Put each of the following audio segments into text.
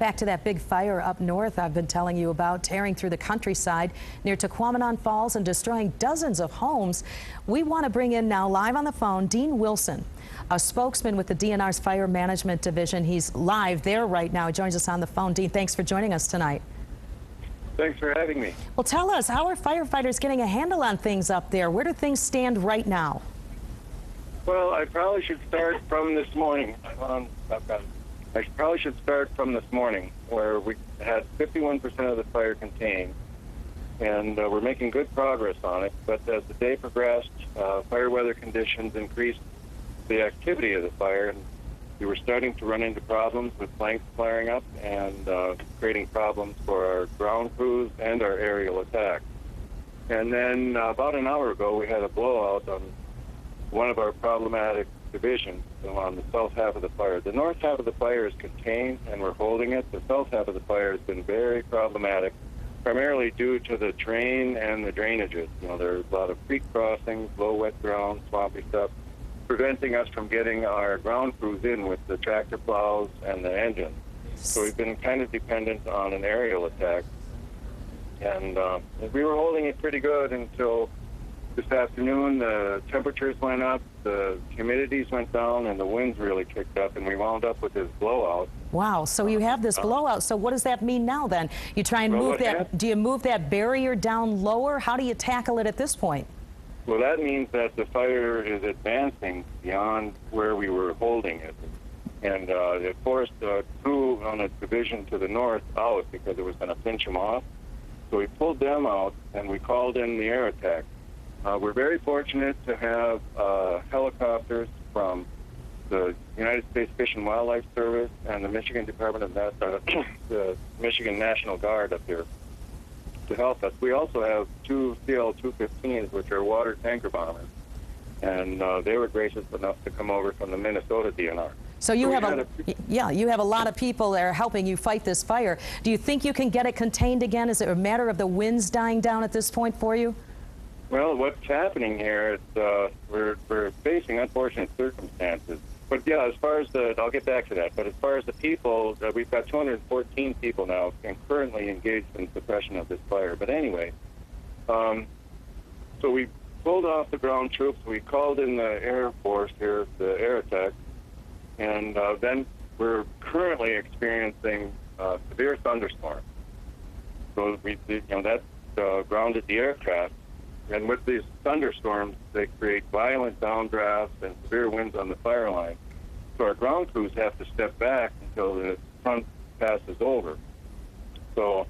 back to that big fire up north I've been telling you about, tearing through the countryside near Tequamanon Falls and destroying dozens of homes. We want to bring in now live on the phone Dean Wilson, a spokesman with the DNR's Fire Management Division. He's live there right now. He joins us on the phone. Dean, thanks for joining us tonight. Thanks for having me. Well, tell us, how are firefighters getting a handle on things up there? Where do things stand right now? Well, I probably should start from this morning. I probably should start from this morning, where we had 51% of the fire contained, and we're making good progress on it. But as the day progressed, fire weather conditions increased the activity of the fire, and we were starting to run into problems with flanks flaring up and creating problems for our ground crews and our aerial attack. And then about an hour ago, we had a blowout on one of our problematic divisions on the south half of the fire. The north half of the fire is contained, and we're holding it. The south half of the fire has been very problematic, primarily due to the terrain and the drainages. You know, there's a lot of creek crossings, low wet ground, swampy stuff, preventing us from getting our ground crews in with the tractor plows and the engines. So we've been kind of dependent on an aerial attack. And we were holding it pretty good until this afternoon. The temperatures went up, the humidities went down, and the winds really kicked up, and we wound up with this blowout. Wow, so you have this blowout. So what does that mean now then? You try and move that, do you move that barrier down lower? How do you tackle it at this point? Well, that means that the fire is advancing beyond where we were holding it. And it forced a crew on a division to the north out because it was going to pinch them off. So we pulled them out, and we called in the air attack. We're very fortunate to have helicopters from the United States Fish and Wildlife Service and the Michigan Department of the Michigan National Guard up here to help us. We also have two CL-215s, which are water tanker bombers, and they were gracious enough to come over from the Minnesota DNR. So you have you have a lot of people that are helping you fight this fire. Do you think you can get it contained again? Is it a matter of the winds dying down at this point for you? Well, what's happening here is we're facing unfortunate circumstances. But yeah, as far as I'll get back to that. But as far as the people, we've got 214 people now and currently engaged in suppression of this fire. But anyway, so we pulled off the ground troops. We called in the Air Force here, the air attack, and then we're currently experiencing severe thunderstorms. So that grounded the aircraft. And with these thunderstorms, they create violent downdrafts and severe winds on the fire line. So our ground crews have to step back until the front passes over. So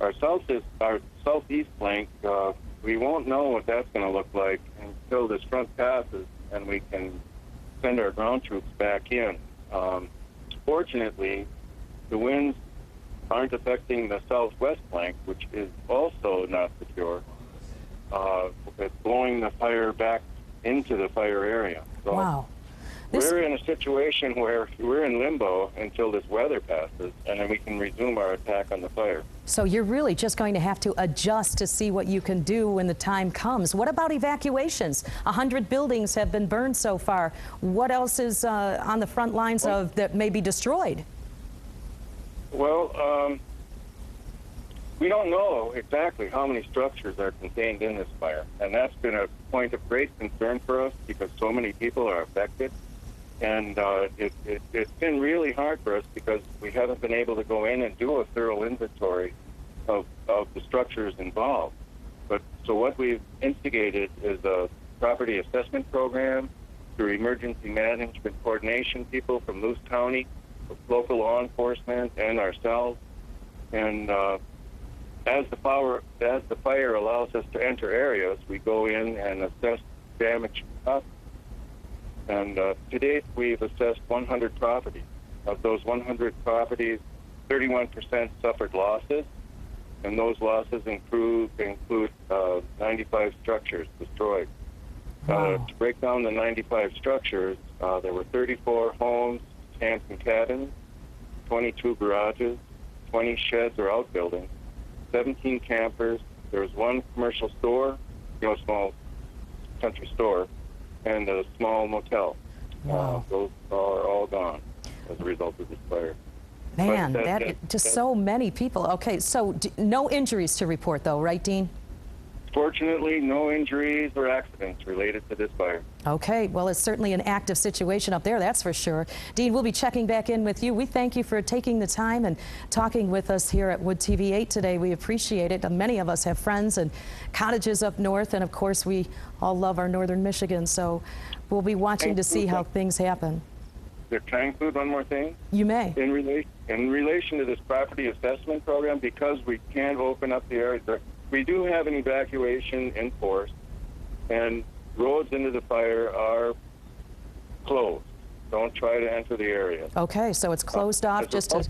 our southeast flank, we won't know what that's going to look like until this front passes and we can send our ground troops back in. Fortunately, the winds aren't affecting the southwest flank, which is also not secure. It's blowing the fire back into the fire area. So wow. We're in a situation where we're in limbo until this weather passes, and then we can resume our attack on the fire. So you're really just going to have to adjust to see what you can do when the time comes. What about evacuations? 100 buildings have been burned so far. What else is on the front lines of that may be destroyed? Well, we don't know exactly how many structures are contained in this fire, and that's been a point of great concern for us because so many people are affected. And it's been really hard for us because we haven't been able to go in and do a thorough inventory of the structures involved. So what we've instigated is a property assessment program through emergency management coordination people from Luce County, local law enforcement, and ourselves. And as the fire allows us to enter areas, we go in and assess damage up. And to date, we've assessed 100 properties. Of those 100 properties, 31% suffered losses, and those losses include 95 structures destroyed. Wow. To break down the 95 structures, there were 34 homes, camps and cabins, 22 garages, 20 sheds or outbuildings, 17 campers. There was one commercial store, small country store, and a small motel. Wow. Those are all gone as a result of this fire. Man, But just so many people. Okay, so no injuries to report, though, right, Dean? Fortunately, no injuries or accidents related to this fire. Okay, well, it's certainly an active situation up there, that's for sure. Dean, we'll be checking back in with you. We thank you for taking the time and talking with us here at Wood TV 8 today. We appreciate it. Many of us have friends and cottages up north, and of course, we all love our northern Michigan, so we'll be watching to see how things happen. Can I include one more thing? You may. In relation to this property assessment program, because we can't open up the area, we do have an evacuation in force, and roads into the fire are closed. Don't try to enter the area. Okay, so it's closed off just to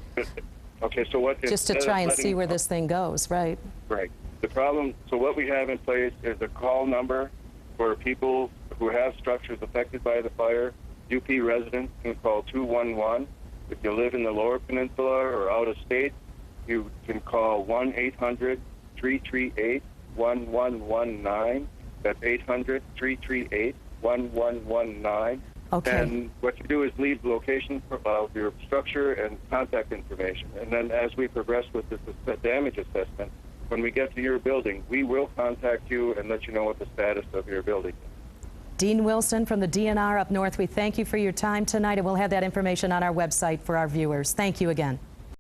try and see where this thing goes, right? Right. The problem, so what we have in place is a call number for people who have structures affected by the fire. UP residents can call 211. If you live in the Lower Peninsula or out of state, you can call 1-800-338-1119. That's 800-338-1119. Okay. And what you do is leave the location of your structure and contact information. And then as we progress with the damage assessment, when we get to your building, we will contact you and let you know what the status of your building is. Dean Wilson from the DNR up north, we thank you for your time tonight, and we'll have that information on our website for our viewers. Thank you again.